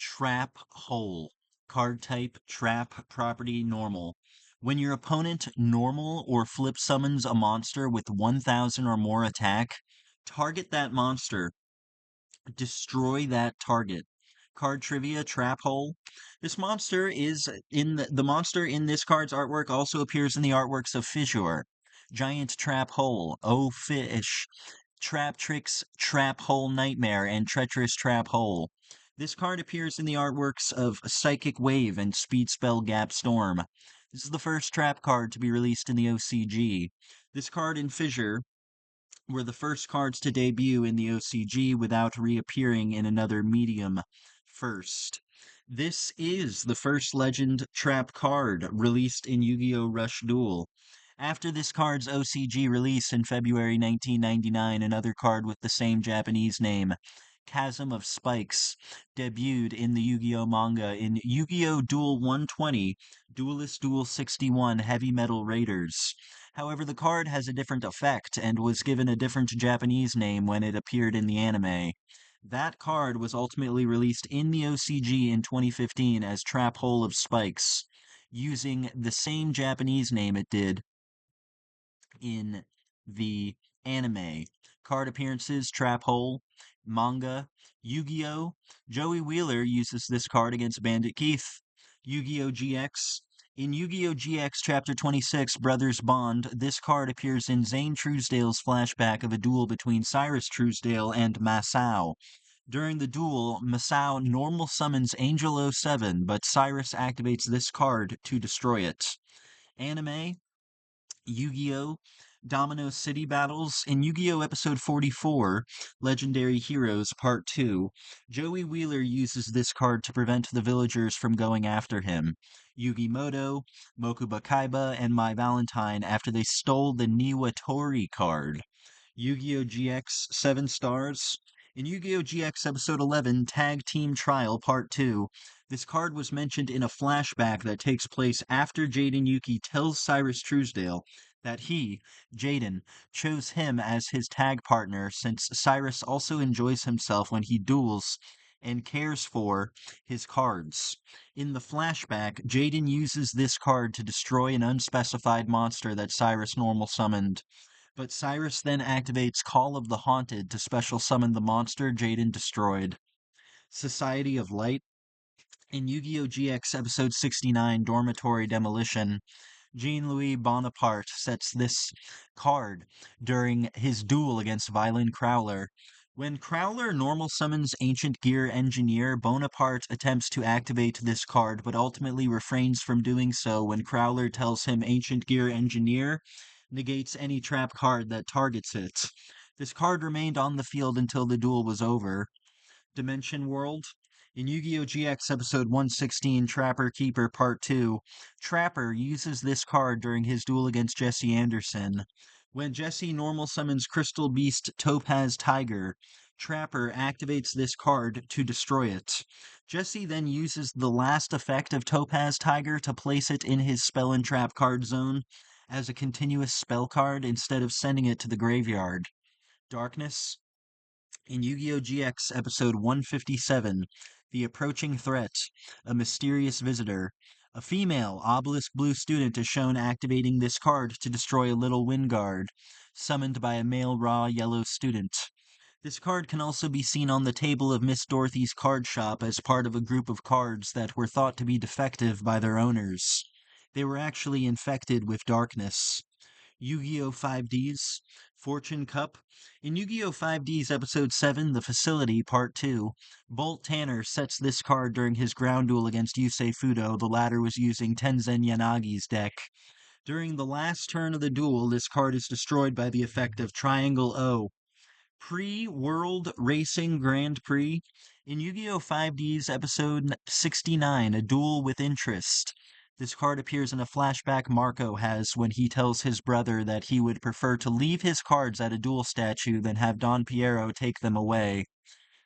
Trap Hole. Card type Trap, property Normal. When your opponent normal or flip summons a monster with 1000 or more attack, target that monster. Destroy that target. Card trivia Trap Hole. This monster is in the monster in this card's artwork also appears in the artworks of Fissure, Giant Trap Hole, Oh Fish, Trap Tricks, Trap Hole Nightmare, and Treacherous Trap Hole. This card appears in the artworks of Psychic Wave and Speed Spell Gap Storm. This is the first trap card to be released in the OCG. This card in Fissure were the first cards to debut in the OCG without reappearing in another medium first. This is the first Legend Trap card released in Yu-Gi-Oh! Rush Duel. After this card's OCG release in February 1999, another card with the same Japanese name, Chasm of Spikes, debuted in the Yu-Gi-Oh! Manga in Yu-Gi-Oh! Duel 120, Duelist Duel 61 Heavy Metal Raiders. However, the card has a different effect and was given a different Japanese name when it appeared in the anime. That card was ultimately released in the OCG in 2015 as Trap Hole of Spikes, using the same Japanese name it did in the anime. Card appearances Trap Hole, manga, Yu-Gi-Oh! Joey Wheeler uses this card against Bandit Keith. Yu-Gi-Oh! GX. In Yu-Gi-Oh! GX Chapter 26, Brothers Bond, this card appears in Zane Truesdale's flashback of a duel between Cyrus Truesdale and Masao. During the duel, Masao normal summons Angel 07, but Cyrus activates this card to destroy it. Anime, Yu-Gi-Oh! Domino City Battles. In Yu-Gi-Oh! Episode 44, Legendary Heroes Part 2, Joey Wheeler uses this card to prevent the villagers from going after him. Yugi-Moto, Mokuba Kaiba, and My Valentine after they stole the Niwatori card. Yu-Gi-Oh! GX 7 stars. In Yu-Gi-Oh! GX Episode 11, Tag Team Trial Part 2, this card was mentioned in a flashback that takes place after Jaden Yuki tells Cyrus Truesdale that he, Jaden, chose him as his tag partner since Cyrus also enjoys himself when he duels and cares for his cards. In the flashback, Jaden uses this card to destroy an unspecified monster that Cyrus normal summoned. But Cyrus then activates Call of the Haunted to special summon the monster Jaden destroyed. Society of Light. In Yu-Gi-Oh! GX Episode 69, Dormitory Demolition, Jean-Louis Bonaparte sets this card during his duel against Violent Crowler. When Crowler normal summons Ancient Gear Engineer, Bonaparte attempts to activate this card, but ultimately refrains from doing so when Crowler tells him Ancient Gear Engineer negates any trap card that targets it. This card remained on the field until the duel was over. Dimension World. In Yu-Gi-Oh! GX Episode 116, Trapper Keeper Part 2, Trapper uses this card during his duel against Jesse Anderson. When Jesse normal summons Crystal Beast Topaz Tiger, Trapper activates this card to destroy it. Jesse then uses the last effect of Topaz Tiger to place it in his spell and trap card zone as a continuous spell card instead of sending it to the graveyard. Darkness. In Yu-Gi-Oh! GX Episode 157, The Approaching Threat, A Mysterious Visitor, a female obelisk blue student is shown activating this card to destroy a little Wingard, summoned by a male raw yellow student. This card can also be seen on the table of Miss Dorothy's card shop as part of a group of cards that were thought to be defective by their owners. They were actually infected with darkness. Yu-Gi-Oh! 5Ds, Fortune Cup. In Yu-Gi-Oh! 5Ds Episode 7, The Facility, Part 2, Bolt Tanner sets this card during his ground duel against Yusei Fudo. The latter was using Tenzen Yanagi's deck. During the last turn of the duel, this card is destroyed by the effect of Triangle O. Pre-World Racing Grand Prix. In Yu-Gi-Oh! 5Ds Episode 69, A Duel with Interest. This card appears in a flashback Marco has when he tells his brother that he would prefer to leave his cards at a duel statue than have Don Piero take them away.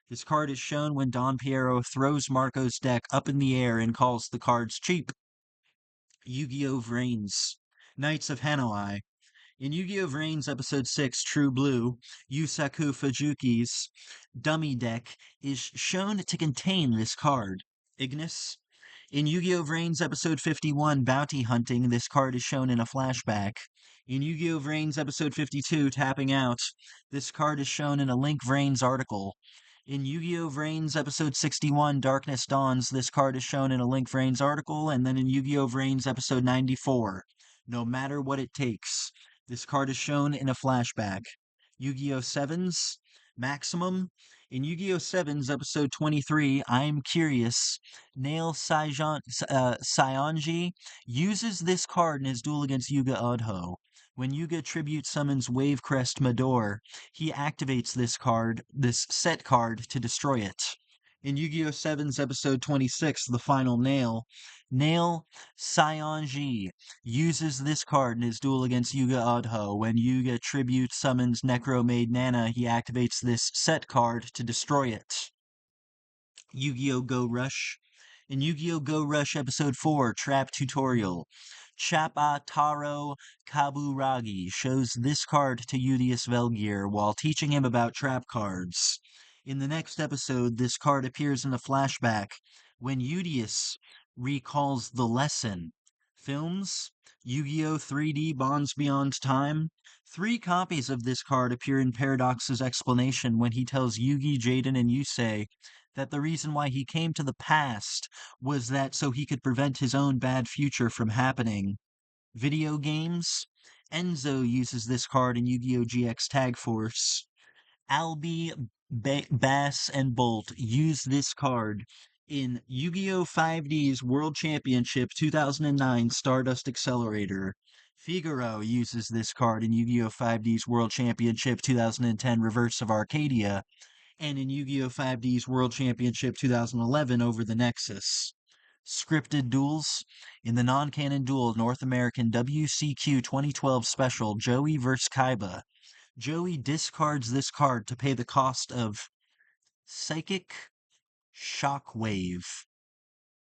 This card is shown when Don Piero throws Marco's deck up in the air and calls the cards cheap. Yu-Gi-Oh! Vrains, Knights of Hanoi. In Yu-Gi-Oh! Vrains Episode 6, True Blue, Yusaku Fujuki's dummy deck is shown to contain this card. Ignis. In Yu-Gi-Oh! Vrains episode 51, Bounty Hunting, this card is shown in a flashback. In Yu-Gi-Oh! Vrains episode 52, Tapping Out, this card is shown in a Link Vrains article. In Yu-Gi-Oh! Vrains episode 61, Darkness Dawns, this card is shown in a Link Vrains article, and then in Yu-Gi-Oh! Vrains episode 94, No Matter What It Takes, this card is shown in a flashback. Yu-Gi-Oh! 7s, Maximum. In Yu-Gi-Oh! 7's episode 23, I'm Curious, Nail Saionji uses this card in his duel against Yuga Udho. When Yuga Tribute summons Wavecrest Mador, he activates this set card, to destroy it. In Yu-Gi-Oh! 7's episode 26, The Final Nail Saionji uses this card in his duel against Yuga Udho. When Yuga Tribute summons Necromaid Nana, he activates this set card to destroy it. Yu-Gi-Oh! Go Rush. In Yu-Gi-Oh! Go Rush Episode 4, Trap Tutorial, Chappa Taro Kaburagi shows this card to Udius Velgear while teaching him about trap cards. In the next episode, this card appears in a flashback when Udius recalls the lesson. Films, Yu-Gi-Oh! 3D Bonds Beyond Time. 3 copies of this card appear in Paradox's explanation when he tells Yugi, Jaden, and Yusei that the reason why he came to the past was that so he could prevent his own bad future from happening. Video games. Enzo uses this card in Yu-Gi-Oh! GX Tag Force. Albi, Bass, and Bolt use this card in Yu-Gi-Oh! 5D's World Championship 2009 Stardust Accelerator. Figaro uses this card in Yu-Gi-Oh! 5D's World Championship 2010 Reverse of Arcadia, and in Yu-Gi-Oh! 5D's World Championship 2011 Over the Nexus. Scripted duels. In the non-canon duel North American WCQ 2012 special Joey vs. Kaiba, Joey discards this card to pay the cost of Psychic Shockwave.